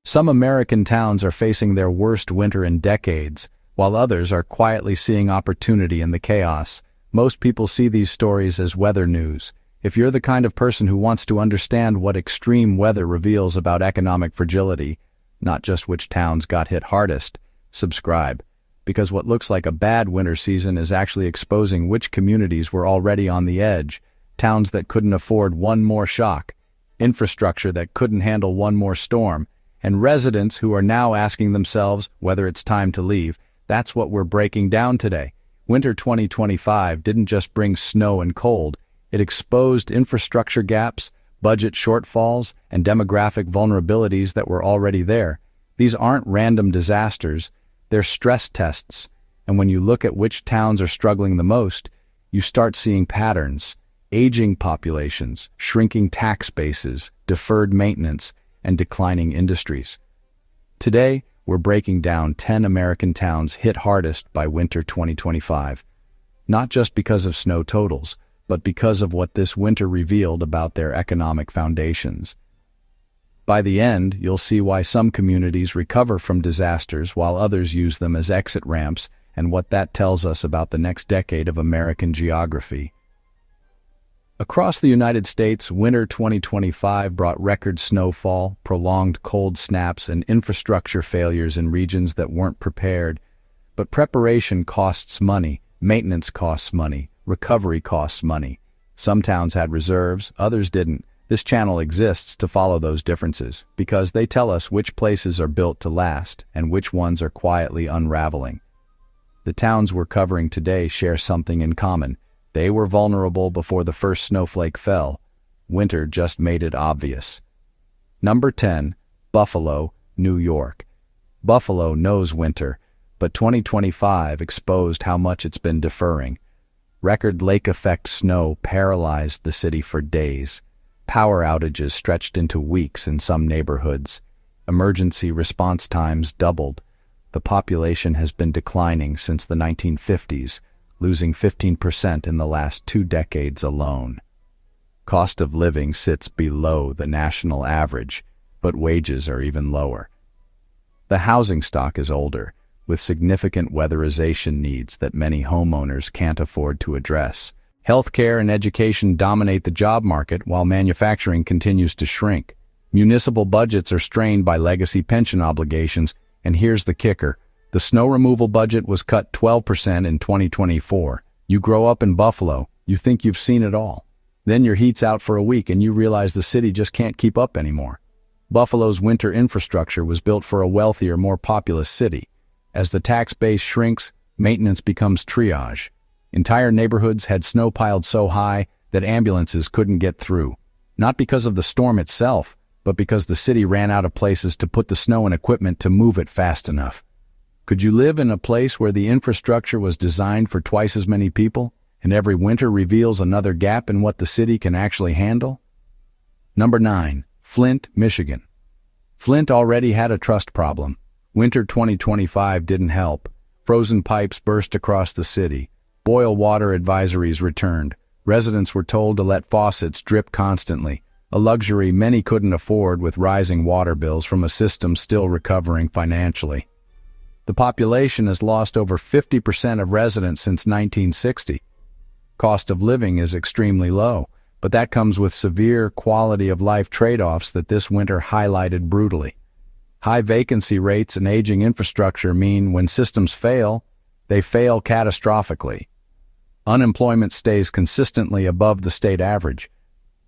Some American towns are facing their worst winter in decades, while others are quietly seeing opportunity in the chaos. Most people see these stories as weather news. If you're the kind of person who wants to understand what extreme weather reveals about economic fragility, not just which towns got hit hardest, subscribe. Because what looks like a bad winter season is actually exposing which communities were already on the edge, towns that couldn't afford one more shock, infrastructure that couldn't handle one more storm, and residents who are now asking themselves whether it's time to leave. That's what we're breaking down today. Winter 2025 didn't just bring snow and cold, it exposed infrastructure gaps, budget shortfalls, and demographic vulnerabilities that were already there. These aren't random disasters, they're stress tests, and when you look at which towns are struggling the most, you start seeing patterns: aging populations, shrinking tax bases, deferred maintenance, and declining industries. Today, we're breaking down 10 American towns hit hardest by winter 2025, not just because of snow totals, but because of what this winter revealed about their economic foundations. By the end, you'll see why some communities recover from disasters while others use them as exit ramps, and what that tells us about the next decade of American geography. Across the United States, winter 2025 brought record snowfall, prolonged cold snaps, and infrastructure failures in regions that weren't prepared. But preparation costs money, maintenance costs money, recovery costs money. Some towns had reserves, others didn't. This channel exists to follow those differences, because they tell us which places are built to last and which ones are quietly unraveling. The towns we're covering today share something in common. They were vulnerable before the first snowflake fell. Winter just made it obvious. Number 10, Buffalo, New York. Buffalo knows winter, but 2025 exposed how much it's been deferring. Record lake-effect snow paralyzed the city for days. Power outages stretched into weeks in some neighborhoods. Emergency response times doubled. The population has been declining since the 1950s, losing 15% in the last 2 decades alone. Cost of living sits below the national average, but wages are even lower. The housing stock is older, with significant weatherization needs that many homeowners can't afford to address. Healthcare and education dominate the job market while manufacturing continues to shrink. Municipal budgets are strained by legacy pension obligations, and here's the kicker. The snow removal budget was cut 12% in 2024. You grow up in Buffalo, you think you've seen it all. Then your heat's out for a week and you realize the city just can't keep up anymore. Buffalo's winter infrastructure was built for a wealthier, more populous city. As the tax base shrinks, maintenance becomes triage. Entire neighborhoods had snow piled so high that ambulances couldn't get through. Not because of the storm itself, but because the city ran out of places to put the snow and equipment to move it fast enough. Could you live in a place where the infrastructure was designed for twice as many people, and every winter reveals another gap in what the city can actually handle? Number 9, Flint, Michigan. Flint already had a trust problem. Winter 2025 didn't help. Frozen pipes burst across the city. Boil water advisories returned. Residents were told to let faucets drip constantly, a luxury many couldn't afford with rising water bills from a system still recovering financially. The population has lost over 50% of residents since 1960. Cost of living is extremely low, but that comes with severe quality-of-life trade-offs that this winter highlighted brutally. High vacancy rates and aging infrastructure mean when systems fail, they fail catastrophically. Unemployment stays consistently above the state average.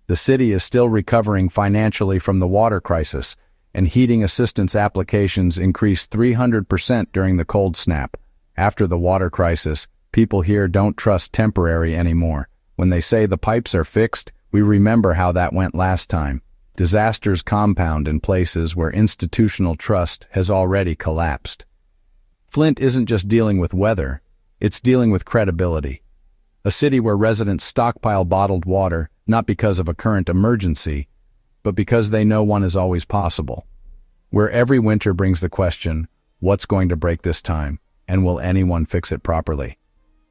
The city is still recovering financially from the water crisis, and heating assistance applications increased 300% during the cold snap. After the water crisis, people here don't trust temporary anymore. When they say the pipes are fixed, we remember how that went last time. Disasters compound in places where institutional trust has already collapsed. Flint isn't just dealing with weather, it's dealing with credibility. A city where residents stockpile bottled water, not because of a current emergency, but because they know one is always possible. Where every winter brings the question, what's going to break this time, and will anyone fix it properly?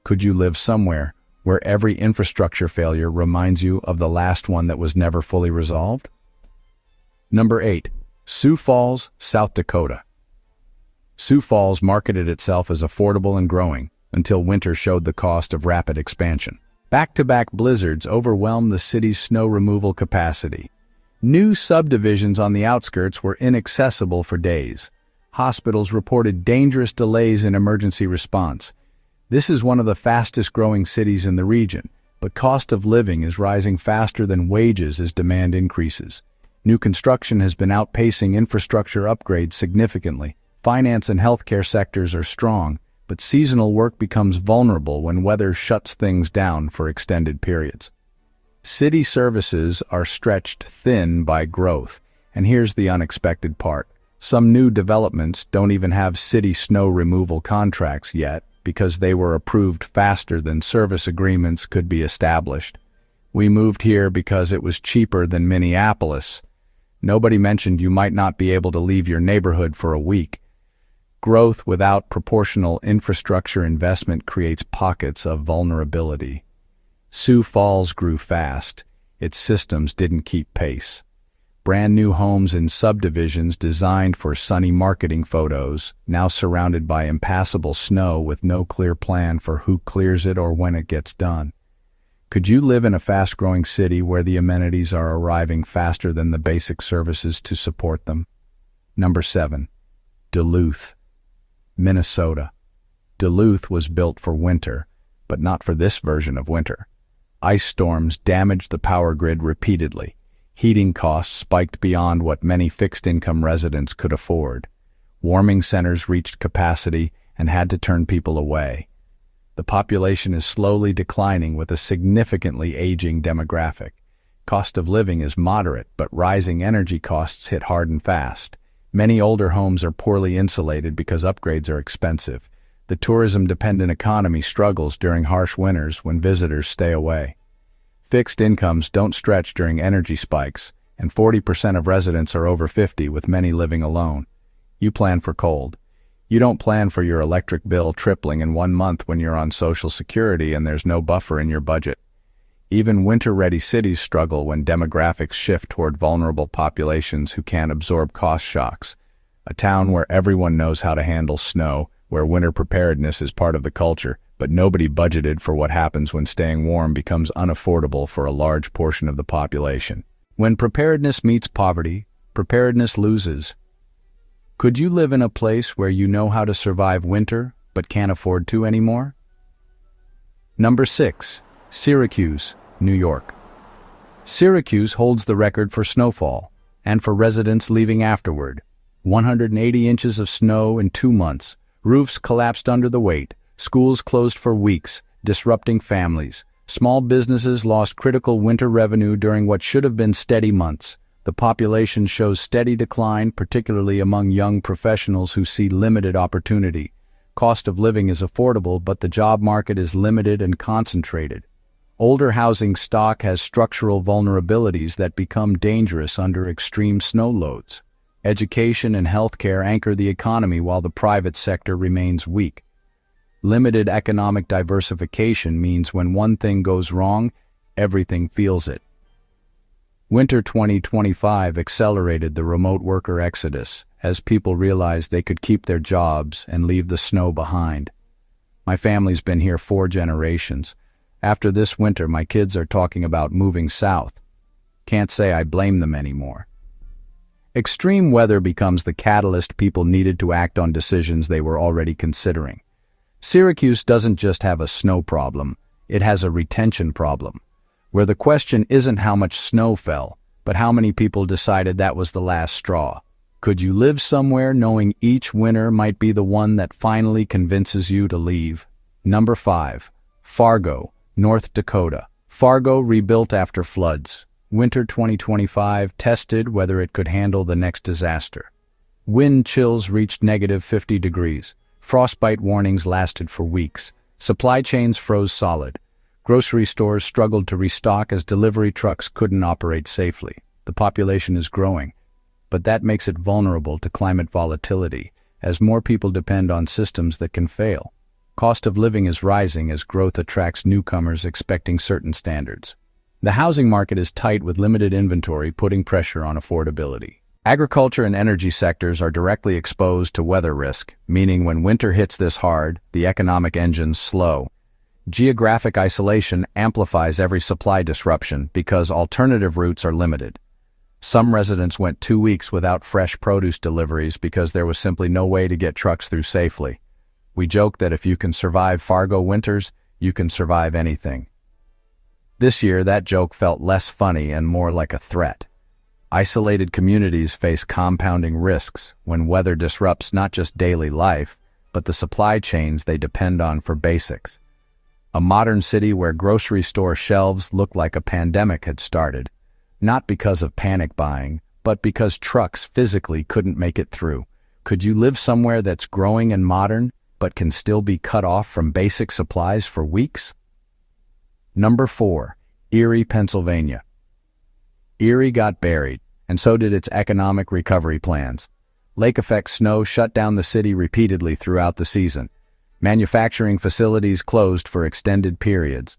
Could you live somewhere where every infrastructure failure reminds you of the last one that was never fully resolved? Number 8, Sioux Falls, South Dakota. Sioux Falls marketed itself as affordable and growing until winter showed the cost of rapid expansion. Back-to-back blizzards overwhelmed the city's snow removal capacity. New subdivisions on the outskirts were inaccessible for days. Hospitals reported dangerous delays in emergency response. This is one of the fastest-growing cities in the region, but cost of living is rising faster than wages as demand increases. New construction has been outpacing infrastructure upgrades significantly. Finance and healthcare sectors are strong, but seasonal work becomes vulnerable when weather shuts things down for extended periods. City services are stretched thin by growth, and here's the unexpected part. Some new developments don't even have city snow removal contracts yet because they were approved faster than service agreements could be established. We moved here because it was cheaper than Minneapolis. Nobody mentioned you might not be able to leave your neighborhood for a week. Growth without proportional infrastructure investment creates pockets of vulnerability. Sioux Falls grew fast. Its systems didn't keep pace. Brand new homes in subdivisions designed for sunny marketing photos, now surrounded by impassable snow with no clear plan for who clears it or when it gets done. Could you live in a fast-growing city where the amenities are arriving faster than the basic services to support them? Number 7. Duluth, Minnesota. Duluth was built for winter, but not for this version of winter. Ice storms damaged the power grid repeatedly. Heating costs spiked beyond what many fixed-income residents could afford. Warming centers reached capacity and had to turn people away. The population is slowly declining with a significantly aging demographic. Cost of living is moderate, but rising energy costs hit hard and fast. Many older homes are poorly insulated because upgrades are expensive. The tourism-dependent economy struggles during harsh winters when visitors stay away. Fixed incomes don't stretch during energy spikes, and 40% of residents are over 50, with many living alone. You plan for cold. You don't plan for your electric bill tripling in 1 month when you're on Social Security and there's no buffer in your budget. Even winter-ready cities struggle when demographics shift toward vulnerable populations who can't absorb cost shocks. A town where everyone knows how to handle snow, where winter preparedness is part of the culture, but nobody budgeted for what happens when staying warm becomes unaffordable for a large portion of the population. When preparedness meets poverty, preparedness loses. Could you live in a place where you know how to survive winter, but can't afford to anymore? Number 6. Syracuse, New York. Syracuse holds the record for snowfall, and for residents leaving afterward. 180 inches of snow in 2 months. Roofs collapsed under the weight. Schools closed for weeks, disrupting families. Small businesses lost critical winter revenue during what should have been steady months. The population shows steady decline, particularly among young professionals who see limited opportunity. Cost of living is affordable, but the job market is limited and concentrated. Older housing stock has structural vulnerabilities that become dangerous under extreme snow loads. Education and healthcare anchor the economy while the private sector remains weak. Limited economic diversification means when one thing goes wrong, everything feels it. Winter 2025 accelerated the remote worker exodus as people realized they could keep their jobs and leave the snow behind. My family's been here 4 generations. After this winter, my kids are talking about moving south. Can't say I blame them anymore. Extreme weather becomes the catalyst people needed to act on decisions they were already considering. Syracuse doesn't just have a snow problem, it has a retention problem, where the question isn't how much snow fell, but how many people decided that was the last straw. Could you live somewhere knowing each winter might be the one that finally convinces you to leave? Number 5. Fargo, North Dakota. Fargo rebuilt after floods. Winter 2025 tested whether it could handle the next disaster. Wind chills reached -50 degrees. Frostbite warnings lasted for weeks. Supply chains froze solid. Grocery stores struggled to restock as delivery trucks couldn't operate safely. The population is growing, but that makes it vulnerable to climate volatility, as more people depend on systems that can fail. Cost of living is rising as growth attracts newcomers expecting certain standards. The housing market is tight with limited inventory, putting pressure on affordability. Agriculture and energy sectors are directly exposed to weather risk, meaning when winter hits this hard, the economic engines slow. Geographic isolation amplifies every supply disruption because alternative routes are limited. Some residents went 2 weeks without fresh produce deliveries because there was simply no way to get trucks through safely. We joke that if you can survive Fargo winters, you can survive anything. This year, that joke felt less funny and more like a threat. Isolated communities face compounding risks when weather disrupts not just daily life, but the supply chains they depend on for basics. A modern city where grocery store shelves looked like a pandemic had started, not because of panic buying, but because trucks physically couldn't make it through. Could you live somewhere that's growing and modern, but can still be cut off from basic supplies for weeks? Number 4, Erie, Pennsylvania. Erie got buried, and so did its economic recovery plans. Lake-effect snow shut down the city repeatedly throughout the season. Manufacturing facilities closed for extended periods.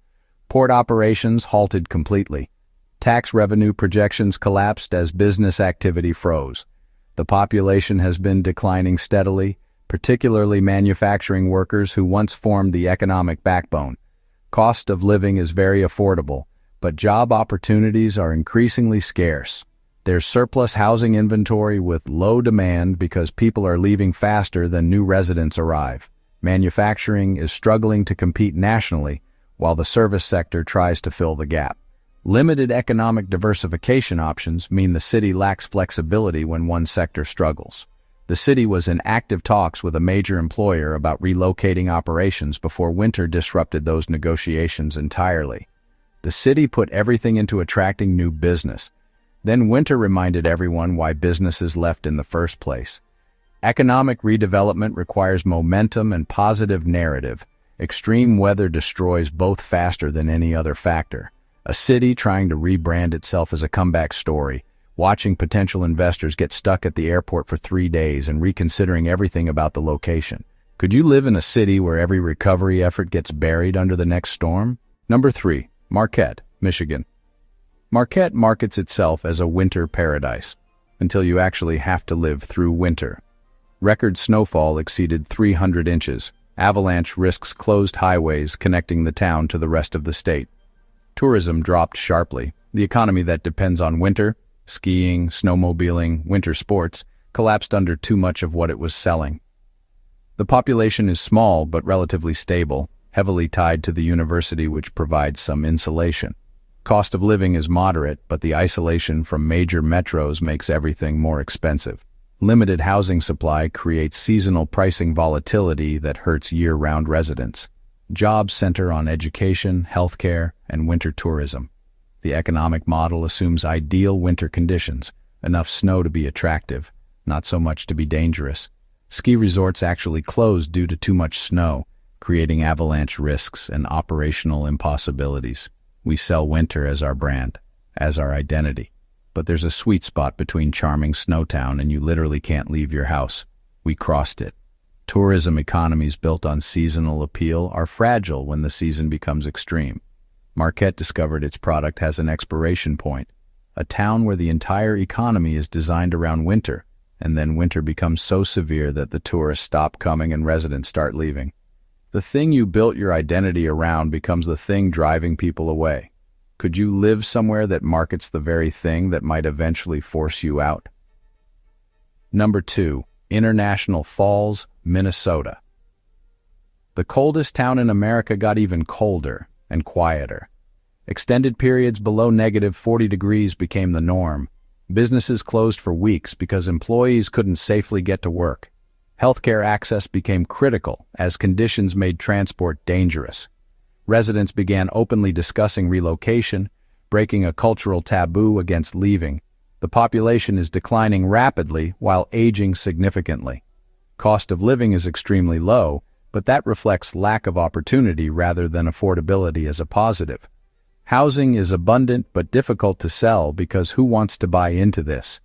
Port operations halted completely. Tax revenue projections collapsed as business activity froze. The population has been declining steadily, particularly manufacturing workers who once formed the economic backbone. Cost of living is very affordable, but job opportunities are increasingly scarce. There's surplus housing inventory with low demand because people are leaving faster than new residents arrive. Manufacturing is struggling to compete nationally, while the service sector tries to fill the gap. Limited economic diversification options mean the city lacks flexibility when one sector struggles. The city was in active talks with a major employer about relocating operations before winter disrupted those negotiations entirely. The city put everything into attracting new business. Then winter reminded everyone why businesses left in the first place. Economic redevelopment requires momentum and positive narrative. Extreme weather destroys both faster than any other factor. A city trying to rebrand itself as a comeback story, watching potential investors get stuck at the airport for 3 days and reconsidering everything about the location. Could you live in a city where every recovery effort gets buried under the next storm? Number 3, Marquette, Michigan. Marquette markets itself as a winter paradise, until you actually have to live through winter. Record snowfall exceeded 300 inches. Avalanche risks closed highways connecting the town to the rest of the state. Tourism dropped sharply. The economy that depends on winter, skiing, snowmobiling, winter sports, collapsed under too much of what it was selling. The population is small but relatively stable, heavily tied to the university which provides some insulation. Cost of living is moderate, but the isolation from major metros makes everything more expensive. Limited housing supply creates seasonal pricing volatility that hurts year-round residents. Jobs center on education, healthcare, and winter tourism. The economic model assumes ideal winter conditions, enough snow to be attractive, not so much to be dangerous. Ski resorts actually closed due to too much snow, creating avalanche risks and operational impossibilities. We sell winter as our brand, as our identity. But there's a sweet spot between charming Snowtown and you literally can't leave your house. We crossed it. Tourism economies built on seasonal appeal are fragile when the season becomes extreme. Marquette discovered its product has an expiration point, a town where the entire economy is designed around winter, and then winter becomes so severe that the tourists stop coming and residents start leaving. The thing you built your identity around becomes the thing driving people away. Could you live somewhere that markets the very thing that might eventually force you out? Number 2, International Falls, Minnesota. The coldest town in America got even colder and quieter. Extended periods below -40 degrees became the norm. Businesses closed for weeks because employees couldn't safely get to work. Healthcare access became critical as conditions made transport dangerous. Residents began openly discussing relocation, breaking a cultural taboo against leaving. The population is declining rapidly while aging significantly. Cost of living is extremely low, but that reflects lack of opportunity rather than affordability as a positive. Housing is abundant but difficult to sell because who wants to buy into this?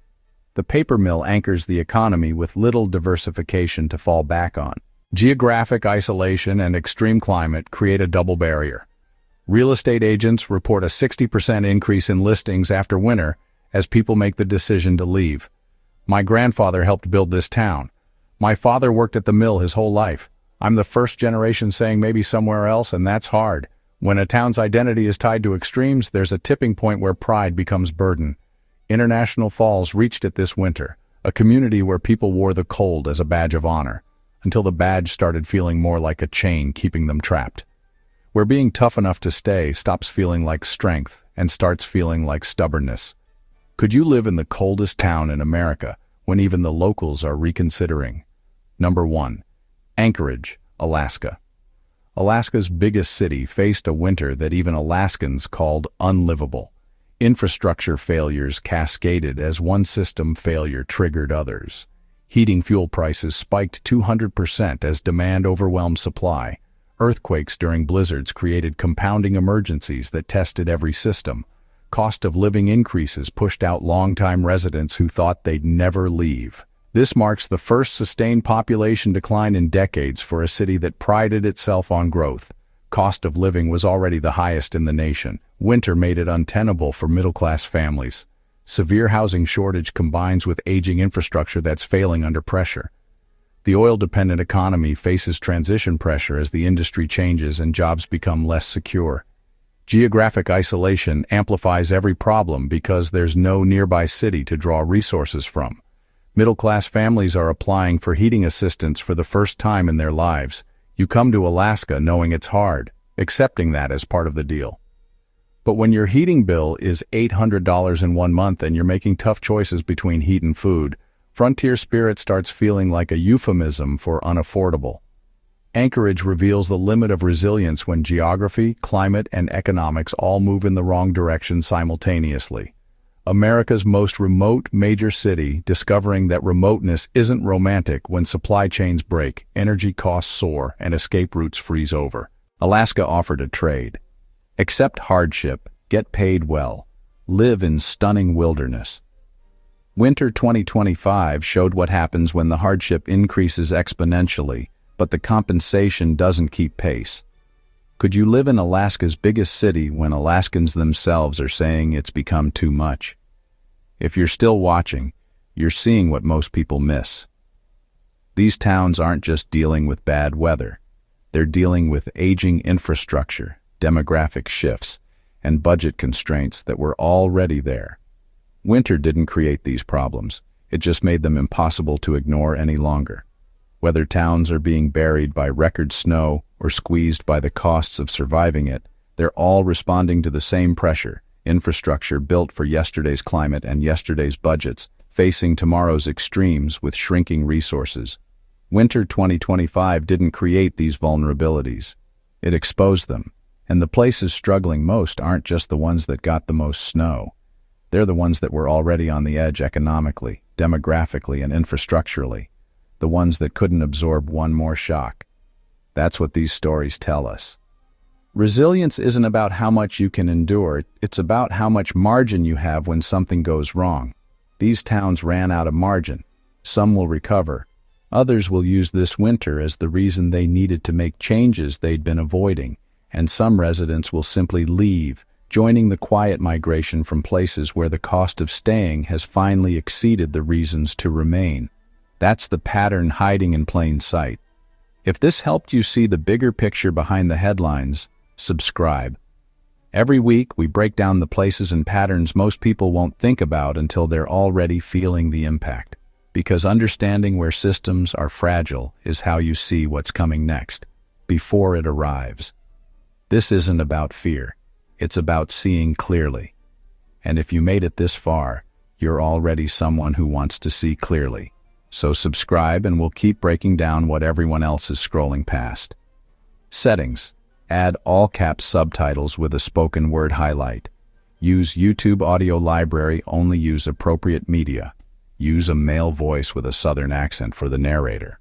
The paper mill anchors the economy with little diversification to fall back on. Geographic isolation and extreme climate create a double barrier. Real estate agents report a 60% increase in listings after winter as people make the decision to leave. My grandfather helped build this town. My father worked at the mill his whole life. I'm the first generation saying maybe somewhere else, and that's hard. When a town's identity is tied to extremes, there's a tipping point where pride becomes burden. International Falls reached it this winter, a community where people wore the cold as a badge of honor, until the badge started feeling more like a chain keeping them trapped. Where being tough enough to stay stops feeling like strength and starts feeling like stubbornness. Could you live in the coldest town in America when even the locals are reconsidering? Number 1. Anchorage, Alaska. Alaska's biggest city faced a winter that even Alaskans called unlivable. Infrastructure failures cascaded as one system failure triggered others. Heating fuel prices spiked 200% as demand overwhelmed supply. Earthquakes during blizzards created compounding emergencies that tested every system. Cost of living increases pushed out longtime residents who thought they'd never leave. This marks the first sustained population decline in decades for a city that prided itself on growth. Cost of living was already the highest in the nation. Winter made it untenable for middle-class families. Severe housing shortage combines with aging infrastructure that's failing under pressure. The oil-dependent economy faces transition pressure as the industry changes and jobs become less secure. Geographic isolation amplifies every problem because there's no nearby city to draw resources from. Middle-class families are applying for heating assistance for the first time in their lives. You come to Alaska knowing it's hard, accepting that as part of the deal. But when your heating bill is $800 in 1 month and you're making tough choices between heat and food, frontier spirit starts feeling like a euphemism for unaffordable. Anchorage reveals the limit of resilience when geography, climate, and economics all move in the wrong direction simultaneously. America's most remote major city discovering that remoteness isn't romantic when supply chains break, energy costs soar, and escape routes freeze over. Alaska offered a trade. Accept hardship, get paid well, live in stunning wilderness. Winter 2025 showed what happens when the hardship increases exponentially, but the compensation doesn't keep pace. Could you live in Alaska's biggest city when Alaskans themselves are saying it's become too much? If you're still watching, you're seeing what most people miss. These towns aren't just dealing with bad weather. They're dealing with aging infrastructure, demographic shifts, and budget constraints that were already there. Winter didn't create these problems. It just made them impossible to ignore any longer. Whether towns are being buried by record snow or squeezed by the costs of surviving it, they're all responding to the same pressure, infrastructure built for yesterday's climate and yesterday's budgets, facing tomorrow's extremes with shrinking resources. Winter 2025 didn't create these vulnerabilities. It exposed them. And the places struggling most aren't just the ones that got the most snow. They're the ones that were already on the edge economically, demographically, and infrastructurally. The ones that couldn't absorb one more shock. That's what these stories tell us. Resilience isn't about how much you can endure, it's about how much margin you have when something goes wrong. These towns ran out of margin. Some will recover. Others will use this winter as the reason they needed to make changes they'd been avoiding. And some residents will simply leave, joining the quiet migration from places where the cost of staying has finally exceeded the reasons to remain. That's the pattern hiding in plain sight. If this helped you see the bigger picture behind the headlines, subscribe. Every week, we break down the places and patterns most people won't think about until they're already feeling the impact. Because understanding where systems are fragile is how you see what's coming next, before it arrives. This isn't about fear. It's about seeing clearly. And if you made it this far, you're already someone who wants to see clearly. So subscribe and we'll keep breaking down what everyone else is scrolling past. Settings. Add all caps subtitles with a spoken word highlight. Use YouTube audio library, only use appropriate media. Use a male voice with a southern accent for the narrator.